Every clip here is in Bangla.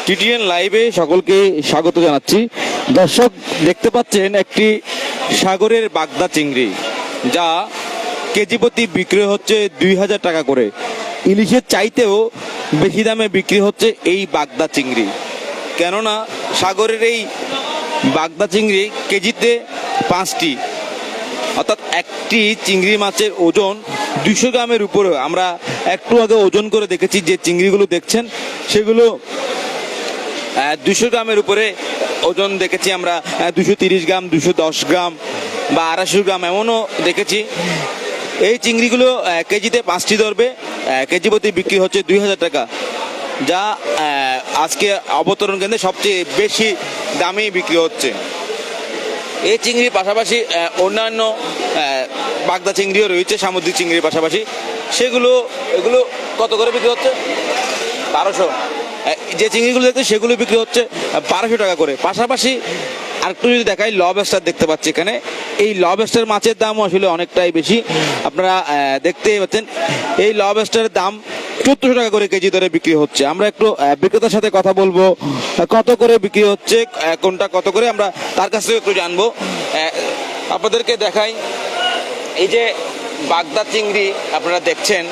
টিটিএন লাইভে সকলকে স্বাগত জানাচ্ছি। দর্শক দেখতে পাচ্ছেন একটি সাগরের বাগদা চিংড়ি, যা কেজি প্রতি বিক্রি হচ্ছে 2000 টাকা করে। ইলিশের চাইতেও বেশি দামে বিক্রি হচ্ছে এই বাগদা চিংড়ি, কেননা সাগরের এই বাগদা চিংড়ি কেজিতে 5টি, অর্থাৎ একটি চিংড়ি মাছের ওজন 200 গ্রামের উপরে। আমরা একটু আগে ওজন করে দেখেছি, যে চিংড়িগুলো দেখছেন সেগুলো 200 গ্রামের উপরে ওজন দেখেছি আমরা। 230 গ্রাম, 210 গ্রাম বা 250 গ্রাম এমনও দেখেছি। এই চিংড়িগুলো কেজিতে 5টি ধরবে, কেজি প্রতি বিক্রি হচ্ছে 2000 টাকা, যা আজকে অবতরণ কেন্দ্রে সবচেয়ে বেশি দামে বিক্রি হচ্ছে। এই চিংড়ির পাশাপাশি অন্যান্য বাগদা চিংড়িও রয়েছে, সামুদ্রিক চিংড়ির পাশাপাশি। এগুলো কত করে বিক্রি হচ্ছে? 1200। যে চিংড়িগুলো দেখতে সেগুলো বিক্রি হচ্ছে 1200 টাকা করে। পাশাপাশি আরেকটু যদি দেখাই, লবস্টার দেখতে পাচ্ছি এখানে। এই লবস্টার মাছের দামও আসলে অনেকটাই বেশি, আপনারা দেখতেই পাচ্ছেন। এই লবস্টারের দাম 1400 টাকা করে কেজি দরে বিক্রি হচ্ছে। আমরা একটু বিক্রেতার সাথে কথা বলবো, কত করে বিক্রি হচ্ছে, কোনটা কত করে, আমরা তার কাছ থেকে একটু জানবো। আপনাদেরকে দেখাই, এই যে বাগদা চিংড়ি আপনারা দেখছেন,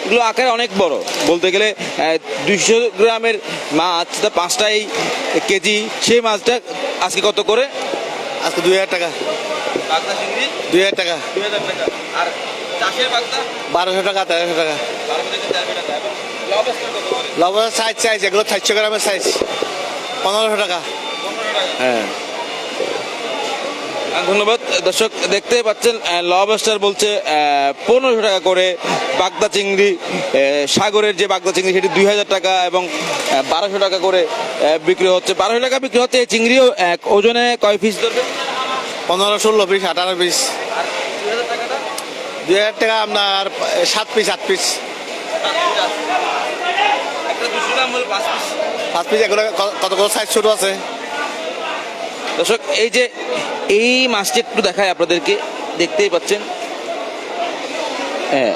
এগুলো আকারে অনেক বড়। বলতে গেলে 200 গ্রামের মাছ, তা 5টাই কেজি। সেই মাছটা আজকে কত করে? আজকে 2000 টাকা। বাগদা চিংড়ি 2000 টাকা। 2000 টাকা। আর চাষের বাগদা 1200 টাকা, 1300 টাকা। 12 থেকে 1300 টাকা। এবং লবস্টার কত করে? লবণের সাইজ এগুলো 400 গ্রামের সাইজ 1500 টাকা। 15 টাকা। হ্যাঁ, ধন্যবাদ। দর্শক দেখতে পাচ্ছেন, লবস্টার বলছে 1500 টাকা করে। বাগদা চিংড়ি, সাগরের যে বাগদা চিংড়ি, সেটি 2000 টাকা এবং 1200 টাকা করে বিক্রি হচ্ছে। 1200 টাকা বিক্রি হচ্ছে। এই চিংড়িও ওজনে কয় পিস ধরবে? 15-16 পিস, 18 পিস। আর 2000 টাকাটা? 2000 টাকা আপনার 7 পিস, 8 পিস। একটা 200 গ্রাম হলো 5 পিস। 5 পিস। এগুলো কত কত সাইজ ছোট আছে। দর্শক এই যে এই মাছটি একটু দেখায় আপনাদেরকে, দেখতেই পাচ্ছেন। হ্যাঁ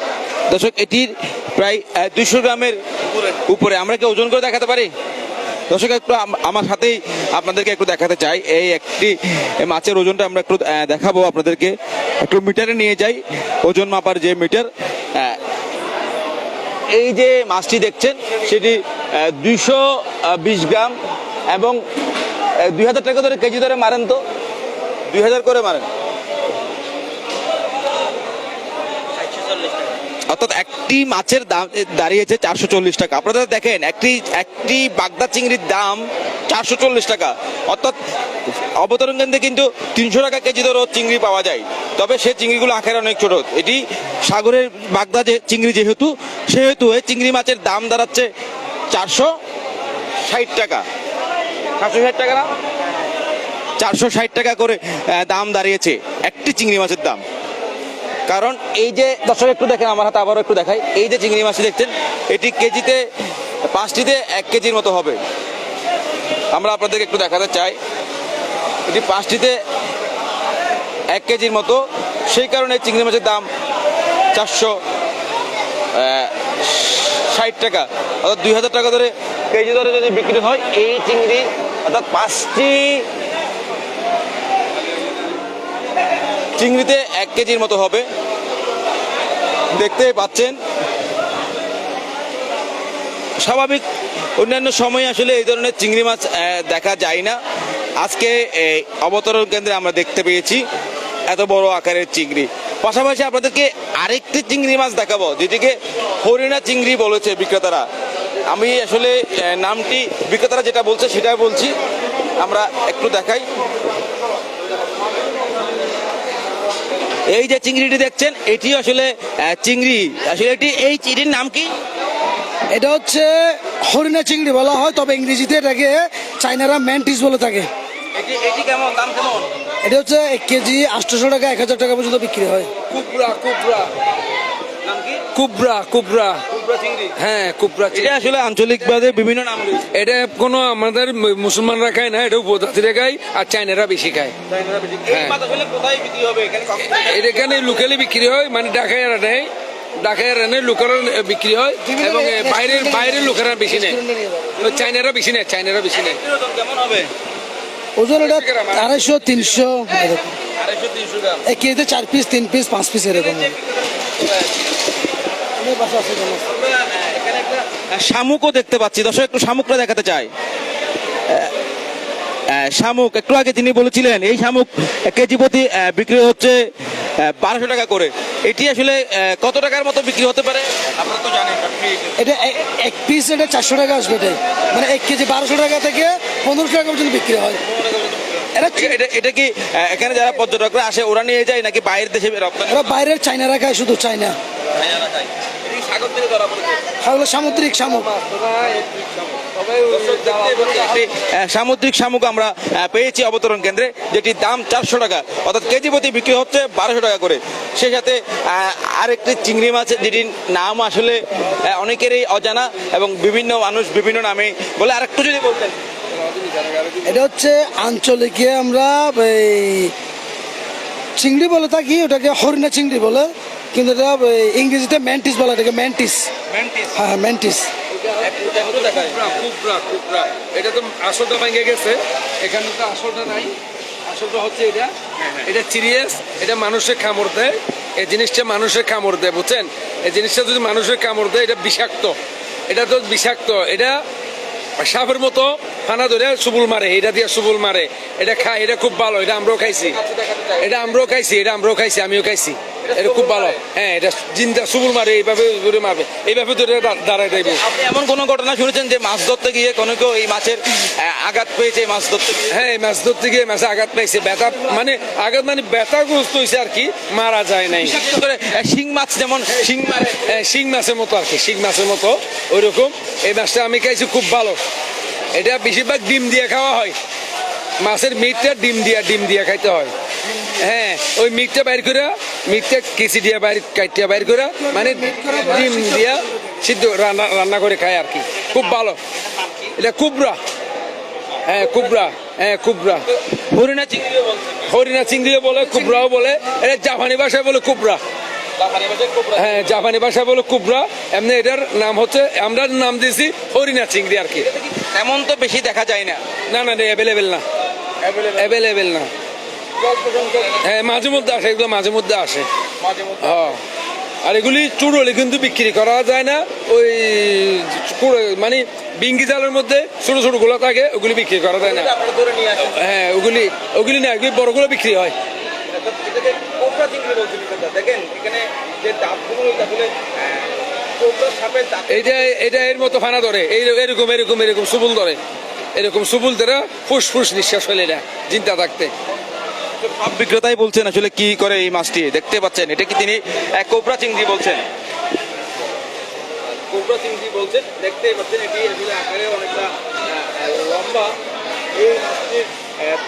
দর্শক, এটির প্রায় 200 গ্রামের উপরে। আমরা কি ওজন করে দেখাতে পারি? দর্শক একটু আমার সাথেই আপনাদেরকে একটু দেখাতে চাই। এই একটি মাছের ওজনটা আমরা একটু দেখাবো আপনাদেরকে। একটু মিটারে নিয়ে যাই, ওজন মাপার যে মিটার। এই যে মাছটি দেখছেন, সেটি 220 গ্রাম এবং 2000 টাকা ধরে কেজি ধরে মারেন তো, 2000 করে মারেন, অর্থাৎ একটি মাছের দাম দাঁড়িয়েছে 440 টাকা। আপনারা দেখেন, একটি বাগদা চিংড়ির দাম 440 টাকা, অর্থাৎ অবতরণ কেন্দ্রে কিন্তু 300 টাকা কেজি ধরে চিংড়ি পাওয়া যায়। তবে সে চিংড়িগুলো আকারে অনেক ছোট। এটি সাগরের বাগদা যে চিংড়ি সেহেতু এই চিংড়ি মাছের দাম দাঁড়াচ্ছে 460 টাকা। 460 টাকা না, 460 টাকা করে দাম দাঁড়িয়েছে একটি চিংড়ি মাছের দাম। কারণ এই যে দর্শক একটু দেখেন, আমার হাতে আবারও একটু দেখাই, এই যে চিংড়ি মাছটি দেখছেন, এটি কেজিতে 5টিতে 1 কেজির মতো হবে। আমরা আপনাদেরকে একটু দেখাতে চাই, এটি 5টিতে 1 কেজির মতো। সেই কারণে চিংড়ি মাছের দাম 460 টাকা, অর্থাৎ 2000 টাকা ধরে কেজি ধরে যদি বিক্রি হয় এই চিংড়ি, অর্থাৎ 5টি চিংড়িতে 1 কেজির মতো হবে। দেখতেই পাচ্ছেন, স্বাভাবিক অন্যান্য সময় আসলে এই ধরনের চিংড়ি মাছ দেখা যায় না। আজকে অবতরণ কেন্দ্রে আমরা দেখতে পেয়েছি এত বড় আকারের চিংড়ি। পাশাপাশি আপনাদেরকে আরেকটি চিংড়ি মাছ দেখাবো, যেটিকে হরিণা চিংড়ি বলেছে বিক্রেতারা। আমি আসলে নামটি বিক্রেতারা যেটা বলছে সেটাই বলছি, আমরা একটু দেখাই। এই যে চিংড়িটি দেখছেন, এটি আসলে চিংড়ি। আসলে এই চিংড়ির নাম কি? এটা হচ্ছে হরিণা চিংড়ি বলা হয়, তবে ইংরেজিতে এটাকে চাইনারা ম্যান্টিস বলে থাকে। এটি কেমন, দাম কেমন? এটা হচ্ছে 1 কেজি 800 টাকা, 1000 টাকা পর্যন্ত বিক্রি হয়। কুবরা নাম কি? কুবরা কুবরা চিংড়ি। হ্যাঁ, কুবরা এটা আসলে আঞ্চলিকভাবে বিভিন্ন নাম রয়েছে। এটা কোনো আমাদের মুসলমানরা খায় না, এটা উপজাতিরা খায় আর চাইনারা বেশি খায়। এই মাছ আসলে কোথায় বিক্রি হবে? এখানে এটা এখানে লোকালি বিক্রি হয়, মানে ঢাকায় এরা নেয়। ঢাকায় রেনের লোকেরা বিক্রি হয় এবং বাইরের লোকেরা বেশি নেয়। ওই চাইনারা বেশি নেয়, চাইনারা বেশি নেয়। কেমন হবে? ওজন এটা 250 300 এরকম। 250-300 গ্রাম। এক কেজিতে 4 পিস 3 পিস 5 পিস এরকম হবে। আমার বাসা আছে জানো। এখানে একটা শামুকও দেখতে পাচ্ছি, দর্শক একটু শামুকটা দেখাতে চাই। শামুক একটু আগে তিনি বলেছিলেন এই শামুক কেজি প্রতি বিক্রি হচ্ছে 1200 টাকা করে। এটি আসলে কত টাকার মতো বিক্রি হতে পারে আপনারা তো জানেন? এটা এক পিস এটা 400 টাকা আসবে এটাই। মানে 1 কেজি 1200 টাকা থেকে 1500 টাকা পর্যন্ত বিক্রি হয়। এটা কি এখানে যারা পর্যটকরা আসে ওরা নিয়ে যায় নাকি বাইরের দেশে রপ্তানি? ওরা বাইরের চাইনারা খায়, শুধু চাইনা। সাগর থেকে ধরা পড়েছে। তাহলে সামুদ্রিক শামুক। একটি সামুদ্রিক শামুক আমরা পেয়েছি অবতরণ কেন্দ্রে, যেটির দাম 400 টাকা, অর্থাৎ কেজি প্রতি বিক্রি হচ্ছে 1200 টাকা করে। সেই সাথে আরেকটি চিংড়ি মাছ যেটির নাম আসলে অনেকেরই অজানা এবং বিভিন্ন মানুষ বিভিন্ন নামে বলে। আরেকটু যদি বলতেন। এটা হচ্ছে আঞ্চলিকে আমরা এই চিংড়ি বলে থাকি, ওটাকে হরিণা চিংড়ি বলে, কিন্তু এটা ইংরেজিতে ম্যান্টিস বলে, এটাকে ম্যান্টিস। হ্যাঁ ম্যান্টিস। এটা তো আসলটা ভেঙে গেছে, এখানে তো আসলটা নাই। আসলটা হচ্ছে এটা, এটা সিরিয়াস, এটা মানুষের কামড় দেয়। এই জিনিসটা মানুষের কামড় দেয়, বুঝছেন? এই জিনিসটা যদি মানুষের কামড় দেয় এটা বিষাক্ত, এটা তো বিষাক্ত। এটা সাপের মতো ফানা ধরে সুবুল মারে, এটা দিয়ে সুবুল মারে। এটা খায়, এটা খুব ভালো, এটা আমরাও খাইছি, এটা আমরাও খাইছি, এটা আমরাও খাইছি, আমিও খাইছি। এটা খুব ভালো। হ্যাঁ, এটা জিন্দা সুবুল মারে, এইভাবে ধরে মারবে, এইভাবে ধরে দাঁড়ায় দেবে। আপনি এমন কোনো ঘটনা শুনেছেন যে মাছ ধরতে গিয়ে কোনো কেউ এই মাছের আঘাত পেয়েছে মাছ ধরতে গিয়ে? হ্যাঁ, মাছ ধরতে গিয়ে মাছে আঘাত পাইছে, ব্যথা মানে আঘাত মানে ব্যথাগ্রস্ত হয়েছে আর কি, মারা যায় নাই। বিশেষ করে শিং মাছ যেমন শিং মারে, শিং মাছের মতো আর কি, শিং মাছের মতো ওই রকম। এই মাছটা আমি খাইছি, খুব ভালো। এটা বেশিরভাগ ডিম দিয়ে খাওয়া হয়, মাছের মিটটা ডিম দিয়ে খাইতে হয়। হ্যাঁ, ওই মিটটা বাইর করে, মিটটা কেসি দিয়ে কাইটিয়া বাইর করে, মানে ডিম দিয়া সিদ্ধ রান্না করে খায় আর কি, খুব ভালো। এটা কুবরা। হ্যাঁ কুবরা, হ্যাঁ কুবরা। হরিণা চিংড়িও বলছেন। হরিণা চিংড়িও বলে, কুবরাও বলে। এটা জাপানি ভাষায় বলে কুবরা। হ্যাঁ, জাপানি ভাষায় বলে কুবরা। এমনি এটার নাম হচ্ছে, আমরা নাম দিয়েছি হরিণা চিংড়ি আর কি। এমন তো বেশি দেখা যায় না। না না, অ্যাভেলেবেল না, অ্যাভেলেবেল না। হ্যাঁ, মাঝে মধ্যে আসে, এগুলো মাঝে মধ্যে আসে। হ্যাঁ, আর এগুলি চুড়লে কিন্তু বিক্রি করা যায় না। ওই মানে বিঙ্গি জালের মধ্যে ছোট ছোট গুলো থাকে, ওগুলি বিক্রি করা যায় না। হ্যাঁ, ওগুলি না, ওগুলি বড়গুলো বিক্রি হয়। এটা এর মতো ফানা ধরে, এরকম এরকম এরকম সুবুল ধরে, এরকম সুবুল ধরে ফুস নিঃশ্বাস ফেলে না চিন্তা থাকতে। সব বিক্রেতাই বলছেন আসলে কি করে এই মাছটি দেখতে পাচ্ছেন, এটা কি তিনি কোবরা চিংড়ি বলছেন? কোবরা চিংড়ি বলছেন, দেখতে পাচ্ছেন এটি আসলে আকারে অনেকটা লম্বা। এই মাছটির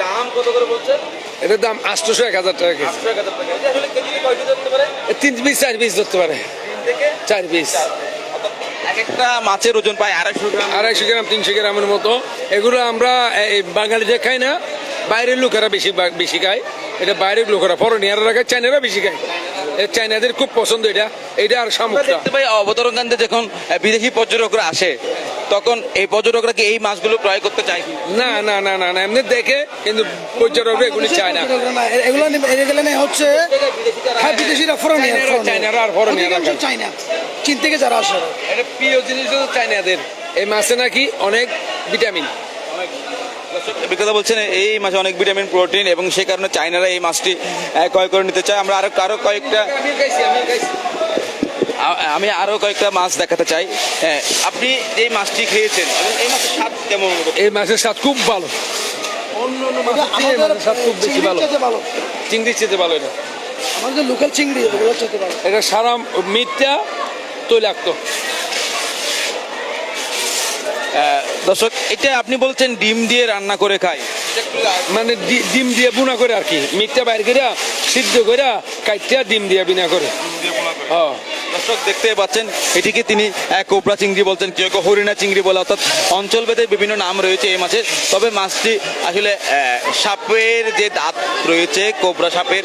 দাম কত করে বলছেন? এটার দাম 800-1000 টাকা কেজি। 800-1000 টাকা। এটা আসলে কেজিতে কয়টি ধরতে পারে? 3 পিস 4 পিস ধরতে পারে, 3 থেকে 4 পিস। এক একটা মাছের ওজন প্রায় 250 গ্রাম, 250 গ্রাম 300 গ্রামের মতো। এগুলো আমরা বাঙালিরা খাই না, বাইরের লোকেরা বেশি খায়। এটা বাইরের লোকেরা, ফরেনিয়াররা খায়, চাইনারা বেশি খায়। চাইনাদের খুব পছন্দ এটা আর শামুকটা। দেখতে পাই অবতরণ কেন্দ্রে যখন বিদেশি পর্যটকরা আসে তখন এই পর্যটকরা কি এই মাছগুলো ক্রয় করতে চায় কি? না না না না না, এমনি দেখে, কিন্তু পর্যটকরা এগুলি চায় না। এগুলো হচ্ছে হ্যাঁ বিদেশিরা, চাইনারা আর ফরেনিয়াররা খায়। চাইনা, চীন থেকে যারা আসে। এটা প্রিয় জিনিস হচ্ছে চাইনাদের। এই মাছে নাকি অনেক ভিটামিন। বিক্রেতা বলছেন এই মাছে অনেক ভিটামিন, প্রোটিন, এবং সেই কারণে চাইনারা এই মাছটি ক্রয় করে নিতে চায়। আমরা আরো কয়েকটা আমি আরো কয়েকটা মাছ দেখাতে চাই। আপনি এই মাছটি খেয়েছেন এবং এই মাছের স্বাদ কেমন? এই মাছের স্বাদ খুব ভালো, অন্য মাছের স্বাদ খুব বেশি ভালো, চিংড়ির চেয়ে ভালো। এটা আমাদের লোকাল চিংড়ি, ওগুলো চেয়ে ভালো। এটা সারা মিটটা তৈলাক্ত। দর্শক, এটা আপনি বলছেন ডিম দিয়ে রান্না করে খায়, মানে ডিম দিয়ে বুনা করে আর কি, মিটটা বাইর করে সিদ্ধ করে কাইটা ডিম দিয়ে বিনা করে। দর্শক দেখতে পাচ্ছেন এটিকে তিনি কোবরা চিংড়ি বলছেন, কেউ কেউ হরিণা চিংড়ি বলে, অর্থাৎ অঞ্চল ভেদে বিভিন্ন নাম রয়েছে এই মাছের। তবে মাছটি আসলে সাপের যে দাঁত রয়েছে কোবরা সাপের,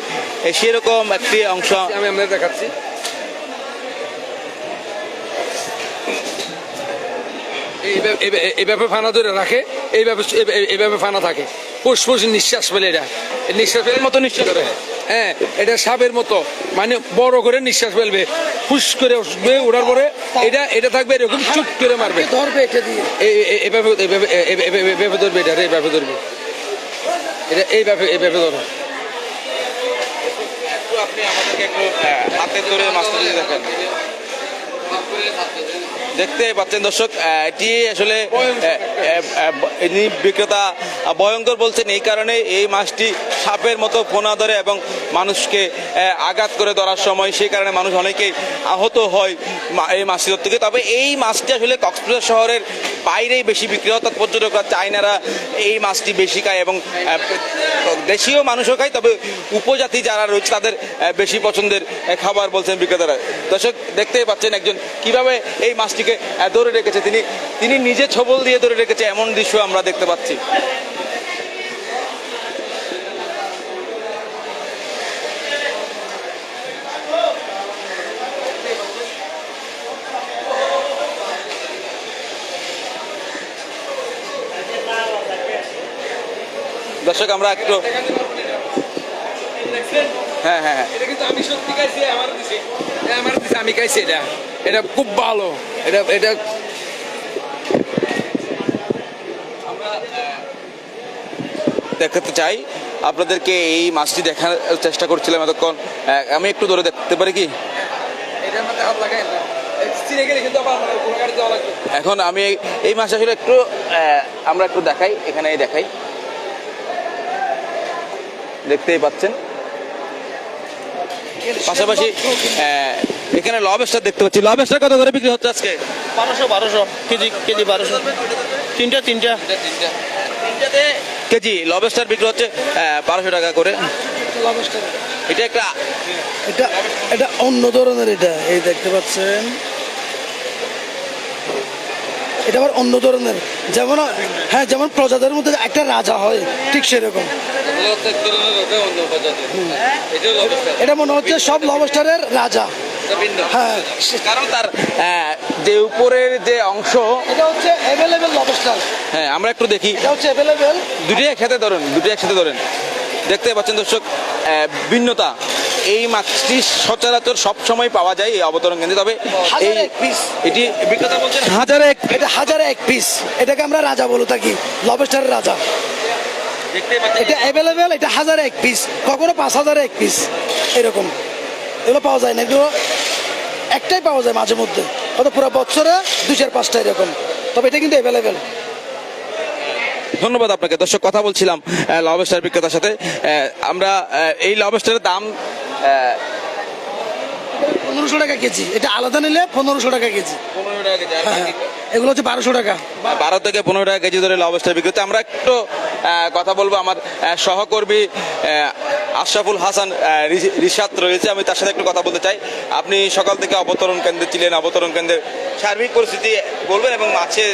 সেরকম একটি অংশ আমি আপনাদের দেখাচ্ছি। এইভাবে ফানা ধরে রাখে, এইভাবে ফানা থাকে, ফুসফুস নিঃশ্বাস ফেলে, এটা নিঃশ্বাস ফেলে মতো নিঃশ্বাস করে। হ্যাঁ, এটা সাপের মতো, মানে বড় করে নিঃশ্বাস ফেলবে, ফুস করে উঠবে, ওঠার পরে এটা থাকবে এরকম, চুপ করে মারবে, ধরবে এটা দিয়ে, এইভাবে এইভাবে ধরবে, এটা এইভাবে ধরবে, এটা এইভাবে ধরবে। আপনি আমাদেরকে একটু হাতে ধরে মাছটা যদি দেখেন, দেখতে পাচ্ছেন দর্শক, এটি আসলে ইনি বিক্রেতা ভয়ঙ্কর বলছেন এই কারণে এই মাছটি সাপের মতো পোনা ধরে এবং মানুষকে আঘাত করে ধরার সময়, সেই কারণে মানুষ অনেকেই আহত হয় এই মাছটি ধরতে গিয়ে। তবে এই মাছটি আসলে কক্সবাজার শহরের বাইরেই বেশি বিক্রি হয়, অর্থাৎ পর্যটকরা, চাইনারা এই মাছটি বেশি খায় এবং দেশীয় মানুষও খায়, তবে উপজাতি যারা রয়েছে তাদের বেশি পছন্দের খাবার বলছেন বিক্রেতারা। দর্শক দেখতেই পাচ্ছেন একজন কিভাবে এই মাছটিকে ধরে রেখেছে, তিনি নিজে ছবল দিয়ে ধরে রেখেছে, এমন দৃশ্য আমরা দেখতে পাচ্ছি। দর্শক আমরা একটু হ্যাঁ হ্যাঁ এটা কিন্তু আমি সত্যি খাইছি, আমার দিছে, আমি খাইছি, এটা খুব ভালো, এটা দেখাতে চাই আপনাদেরকে, এই মাছটি দেখার চেষ্টা করছিলাম এতক্ষণ। আমি একটু ধরে দেখতে পারি কি? এটার মধ্যে হাত লাগাই না, চিড়ে গেলে কিন্তু আবার কোনো গাড়ি দেওয়া লাগবে। এখন আমি এই মাছ আসলে একটু আমরা একটু দেখাই, এখানে দেখাই, দেখতেই পাচ্ছেন। পাশাপাশি এখানে লবস্টার দেখতে পাচ্ছি। লবস্টার কত করে বিক্রি হচ্ছে আজকে? 1200 কেজি 1200, তিনটা তিনটাতে কেজি লবস্টার বিক্রি হচ্ছে 1200 টাকা করে। লবস্টার এটা একটা এটা অন্য ধরনের, এটা এই দেখতে পাচ্ছেন, এটা আবার অন্য ধরনের, যেমন হ্যাঁ যেমন প্রজাদের মধ্যে একটা রাজা হয় ঠিক সেরকম। এটা মনে হচ্ছে সব লবস্টারের রাজা। হ্যাঁ, কারণ তার যে উপরের যে অংশ, এটা হচ্ছে অ্যাভেলেবেল লবস্টার। হ্যাঁ আমরা একটু দেখি, এটা হচ্ছে অ্যাভেলেবেল, দুটোই একসাথে ধরেন। দেখতে পাচ্ছেন দর্শক ভিন্নতা। এই মাছটি সচরাচর সব সময় পাওয়া যায় এই অবতরণ কেন্দ্রে, তবে এই এটি বিক্রেতা বলছেন হাজারে এক পিস, এটাকে আমরা রাজা বলে থাকি, লবস্টারের রাজা। দেখতেই পাচ্ছেন এটা অ্যাভেলেবেল, এটা 1000 এক পিস, কখনো 5000 এক পিস, এরকম এগুলো পাওয়া যায় না, এগুলো একটাই পাওয়া যায় মাঝে মধ্যে, হয়তো পুরো বছরে 2-4-5টা এরকম, তবে এটা কিন্তু অ্যাভেলেবেল। ধন্যবাদ আপনাকে। দর্শক কথা বলছিলাম লবস্টার বিক্রেতার সাথে। আমরা এই লবস্টারের দাম 1500 টাকা কেজি, এটা আলাদা নিলে 1500 টাকা কেজি। 15 টাকা কেজি, হ্যাঁ, এগুলো হচ্ছে 1200 টাকা, 12 থেকে 15 টাকা কেজি ধরে লবস্টার বিক্রি হচ্ছে। আমরা একটু কথা বলবো, আমার সহকর্মী আশরাফুল হাসান রিশাদ রয়েছে, আমি তার সাথে একটু কথা বলতে চাই। আপনি সকাল থেকে অবতরণ কেন্দ্রে ছিলেন, অবতরণ কেন্দ্রের সার্বিক পরিস্থিতি বলবেন এবং মাছের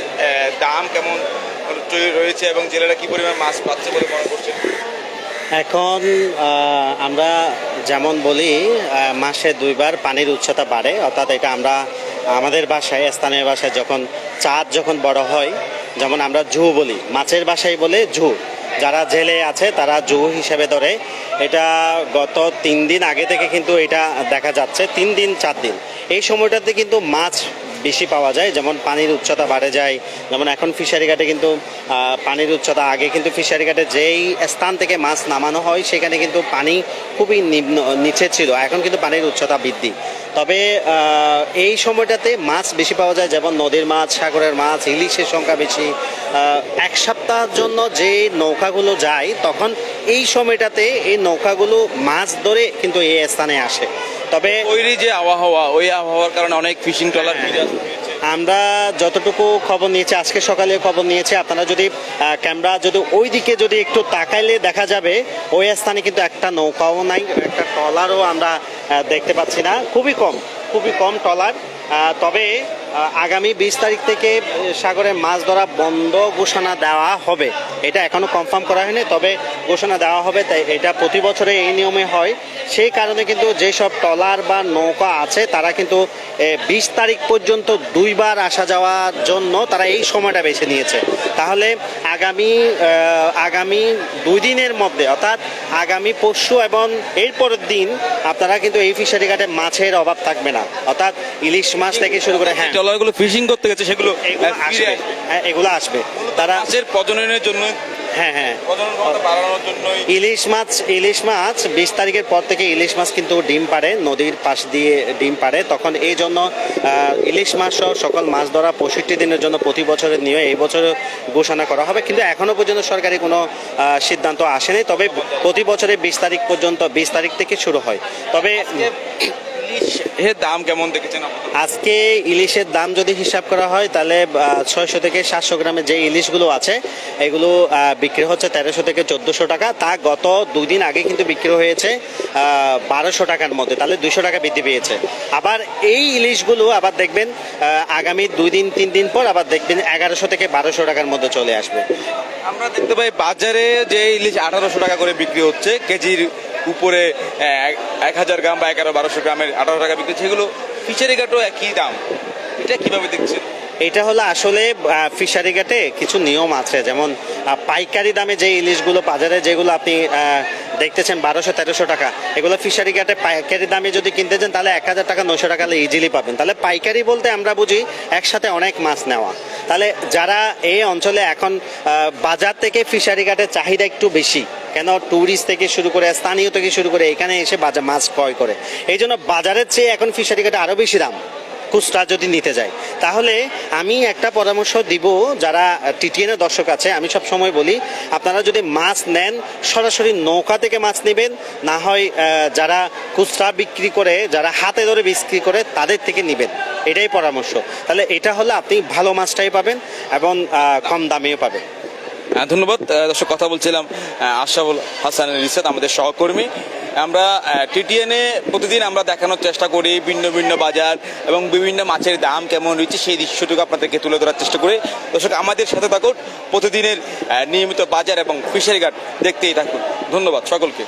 দাম কেমন রয়েছে এবং জেলেরা কি পরিমাণ মাছ পাচ্ছে বলে মনে করছেন? এখন আমরা যেমন বলি মাসে 2 বার পানির উচ্চতা বাড়ে, অর্থাৎ এটা আমরা আমাদের ভাষায়, স্থানীয় ভাষায় যখন চাঁদ যখন বড় হয়, যেমন আমরা জু বলি, মাছের ভাষায় বলে জু, যারা জেলে আছে তারা জু হিসেবে ধরে। এটা গত 3 দিন আগে থেকে কিন্তু এটা দেখা যাচ্ছে, 3 দিন 4 দিন এই সময়টাতে কিন্তু মাছ বেশি পাওয়া যায়, যেমন পানির উচ্চতা বাড়ে যায়। যেমন এখন ফিশারি ঘাটে কিন্তু পানির উচ্চতা, আগে কিন্তু ফিশারি ঘাটে যেই স্থান থেকে মাছ নামানো হয় সেখানে কিন্তু পানি খুবই নিচে ছিল, এখন কিন্তু পানির উচ্চতা বৃদ্ধি। তবে এই সময়টাতে মাছ বেশি পাওয়া যায়, যেমন নদীর মাছ, সাগরের মাছ, ইলিশের সংখ্যা বেশি। 1 সপ্তাহের জন্য যে নৌকাগুলো যায় তখন এই সময়টাতে এই নৌকাগুলো মাছ ধরে কিন্তু এই স্থানে আসে। তবে ওই যে আবহাওয়া, ওই আবহাওয়ার কারণে অনেক ফিশিং ট্রলার আমরা যতটুকু খবর নিয়েছি, আজকে সকালে খবর নিয়েছি, আপনারা যদি ক্যামেরা যদি ওই দিকে যদি একটু তাকাইলে দেখা যাবে ওই স্থানে কিন্তু একটা নৌকাও নাই, একটা ট্রলারও আমরা দেখতে পাচ্ছি না, খুবই কম ট্রলার। তবে আগামী 20 তারিখ থেকে সাগরে মাছ ধরা বন্ধ ঘোষণা দেওয়া হবে। এটা এখনো কনফার্ম করা হয়নি, তবে ঘোষণা দেওয়া হবে। তাই এটা প্রতি বছরে এই নিয়মে হয়। সেই কারণে কিন্তু যেসব ট্রলার বা নৌকা আছে তারা কিন্তু 20 তারিখ পর্যন্ত 2 বার আসা যাওয়ার জন্য তারা এই সময়টা বেছে নিয়েছে। তাহলে আগামী 2 দিনের মধ্যে, অর্থাৎ আগামী পরশু এবং এর পরের দিন আপনারা কিন্তু এই ফিশারি ঘাটে মাছের অভাব থাকবে না। অর্থাৎ ইলিশ মাছ থেকে শুরু করে ট্রলারগুলো ফিশিং করতে গেছে সেগুলো এগুলো ফিরে আসবে। এগুলো আসবে তারা মাছের প্রজননের জন্য, হ্যাঁ প্রজনন ক্ষমতা বাড়ানোর জন্যই ইলিশ মাছ 20 তারিখের পর থেকে ইলিশ মাছ কিন্তু ডিম পাড়ে, নদীর পাশ দিয়ে ডিম পাড়ে। তখন এই জন্য ইলিশ মাছ সহ সকল মাছ ধরা 65 দিনের জন্য প্রতি বছরের নিয়ে এই বছর ঘোষণা করা হবে। কিন্তু এখনো পর্যন্ত সরকারি কোনো সিদ্ধান্ত আসেনি। তবে প্রতি বছরে 20 তারিখ পর্যন্ত 20 তারিখ থেকে শুরু হয়। তবে ইলিশের দাম কেমন দেখেছেন আপনারা? আজকে ইলিশের দাম যদি হিসাব করা হয় তাহলে 600 থেকে 700 গ্রামের যে ইলিশগুলো আছে এগুলো বিক্রি হচ্ছে 1300 থেকে 1400 টাকা। তা গত 2 দিন আগে কিন্তু বিক্রি হয়েছে 1200 টাকার মধ্যে, তাহলে 200 টাকা বৃদ্ধি পেয়েছে। আবার এই ইলিশগুলো আবার দেখবেন আগামী 2 দিন 3 দিন পর আবার দেখবেন 1100 থেকে 1200 টাকার মধ্যে চলে আসবে। আমরা দেখতে পাই বাজারে যে ইলিশ 1800 টাকা করে বিক্রি হচ্ছে, কেজির উপরে 1000 গ্রাম বা 1100-1200 গ্রামের 18 টাকা বিক্রি হচ্ছে। সেগুলো ফিশারি ঘাটও একই দাম, এটা কিভাবে দেখছেন? এটা হলো আসলে ফিশারি ঘাটে কিছু নিয়ম আছে, যেমন পাইকারি দামে যে ইলিশগুলো বাজারে যেগুলো আপনি দেখতেছেন 1200-1300 টাকা, এগুলো ফিশারি ঘাটে পাইকারি দামে যদি কিনতে চান তাহলে 1000 টাকা 900 টাকা ইজিলি পাবেন। তাহলে পাইকারি বলতে আমরা বুঝি একসাথে অনেক মাছ নেওয়া। তাহলে যারা এই অঞ্চলে এখন বাজার থেকে ফিশারি ঘাটের চাহিদা একটু বেশি, কেন ট্যুরিস্ট থেকে শুরু করে স্থানীয় থেকে শুরু করে এখানে এসে বাজার মাছ ক্রয় করে, এই জন্য বাজারের চেয়ে এখন ফিশারি ঘাটে আরও বেশি দাম খুচরা যদি নিতে যায়। তাহলে আমি একটা পরামর্শ দিব, যারা টিটিএনের দর্শক আছে, আমি সব সময় বলি আপনারা যদি মাছ নেন সরাসরি নৌকা থেকে মাছ নেবেন, না হয় যারা খুচরা বিক্রি করে, যারা হাতে ধরে বিক্রি করে তাদের থেকে নেবেন, এটাই পরামর্শ। তাহলে এটা হলে আপনি ভালো মাছটাই পাবেন এবং কম দামেও পাবেন। ধন্যবাদ দর্শক, কথা বলছিলাম আশরাফুল হাসান রিসাত, আমাদের সহকর্মী। আমরা টিটিএনে প্রতিদিন আমরা দেখানোর চেষ্টা করি ভিন্ন ভিন্ন বাজার এবং বিভিন্ন মাছের দাম কেমন রয়েছে, সেই দৃশ্যটুকু আপনাদেরকে তুলে ধরার চেষ্টা করি। দর্শক আমাদের সাথে থাকুন, প্রতিদিনের নিয়মিত বাজার এবং ফিশারি ঘাট দেখতেই থাকুন। ধন্যবাদ সকলকে।